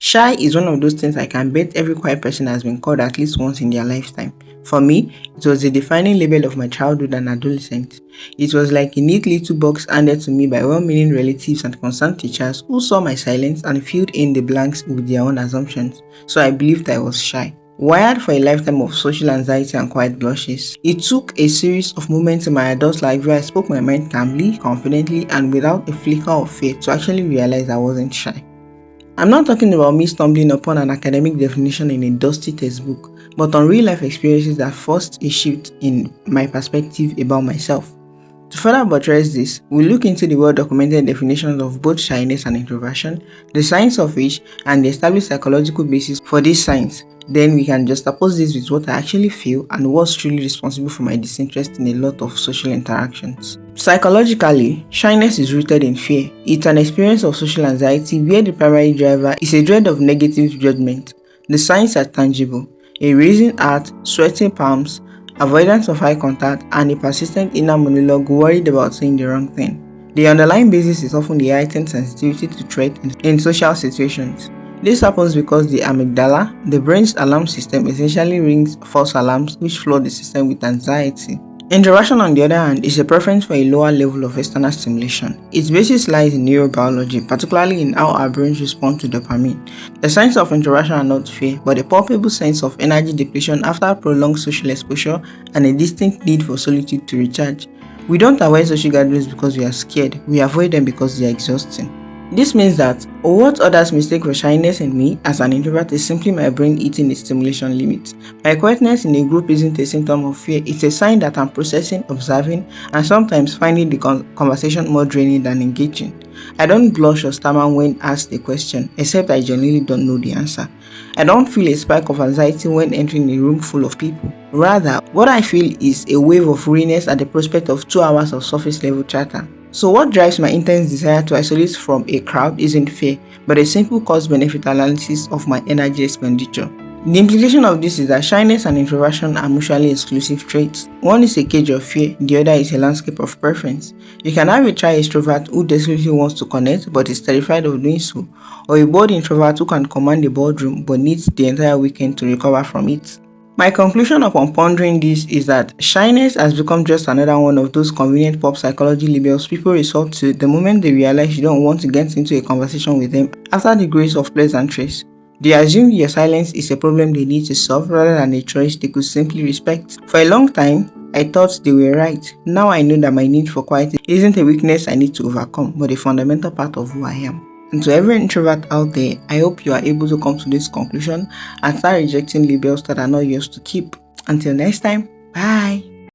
Shy is one of those things I can bet every quiet person has been called at least once in their lifetime. For me, it was the defining label of my childhood and adolescence. It was like a neat little box handed to me by well-meaning relatives and concerned teachers who saw my silence and filled in the blanks with their own assumptions. So I believed I was shy. Wired for a lifetime of social anxiety and quiet blushes, it took a series of moments in my adult life where I spoke my mind calmly, confidently, and without a flicker of fear to actually realize I wasn't shy. I'm not talking about me stumbling upon an academic definition in a dusty textbook, but on real life experiences that forced a shift in my perspective about myself. To further buttress this, we look into the well-documented definitions of both shyness and introversion, the science of which, and the established psychological basis for this science. Then we can juxtapose this with what I actually feel and what's truly responsible for my disinterest in a lot of social interactions. Psychologically, shyness is rooted in fear. It's an experience of social anxiety where the primary driver is a dread of negative judgment. The signs are tangible: a raising heart, sweating palms, avoidance of eye contact, and a persistent inner monologue worried about saying the wrong thing. The underlying basis is often the heightened sensitivity to threat in social situations. This happens because the amygdala, the brain's alarm system, essentially rings false alarms which flood the system with anxiety. Introversion, on the other hand, is a preference for a lower level of external stimulation. Its basis lies in neurobiology, particularly in how our brains respond to dopamine. The signs of introversion are not fear, but a palpable sense of energy depletion after prolonged social exposure and a distinct need for solitude to recharge. We don't avoid social gatherings because we are scared, we avoid them because they are exhausting. This means that what others mistake for shyness in me as an introvert is simply my brain eating its stimulation limits. My quietness in a group isn't a symptom of fear, it's a sign that I'm processing, observing, and sometimes finding the conversation more draining than engaging. I don't blush or stammer when asked a question, except I genuinely don't know the answer. I don't feel a spike of anxiety when entering a room full of people. Rather, what I feel is a wave of weariness at the prospect of 2 hours of surface level chatter. So what drives my intense desire to isolate from a crowd isn't fear, but a simple cost-benefit analysis of my energy expenditure. The implication of this is that shyness and introversion are mutually exclusive traits. One is a cage of fear, the other is a landscape of preference. You can have a shy extrovert who desperately wants to connect but is terrified of doing so, or a bored introvert who can command a boardroom but needs the entire weekend to recover from it. My conclusion upon pondering this is that shyness has become just another one of those convenient pop psychology labels people resort to the moment they realize you don't want to get into a conversation with them after the grace of pleasantries. They assume your silence is a problem they need to solve rather than a choice they could simply respect. For a long time, I thought they were right. Now I know that my need for quiet isn't a weakness I need to overcome, but a fundamental part of who I am. And to every introvert out there, I hope you are able to come to this conclusion and start rejecting labels that are not yours to keep. Until next time, bye.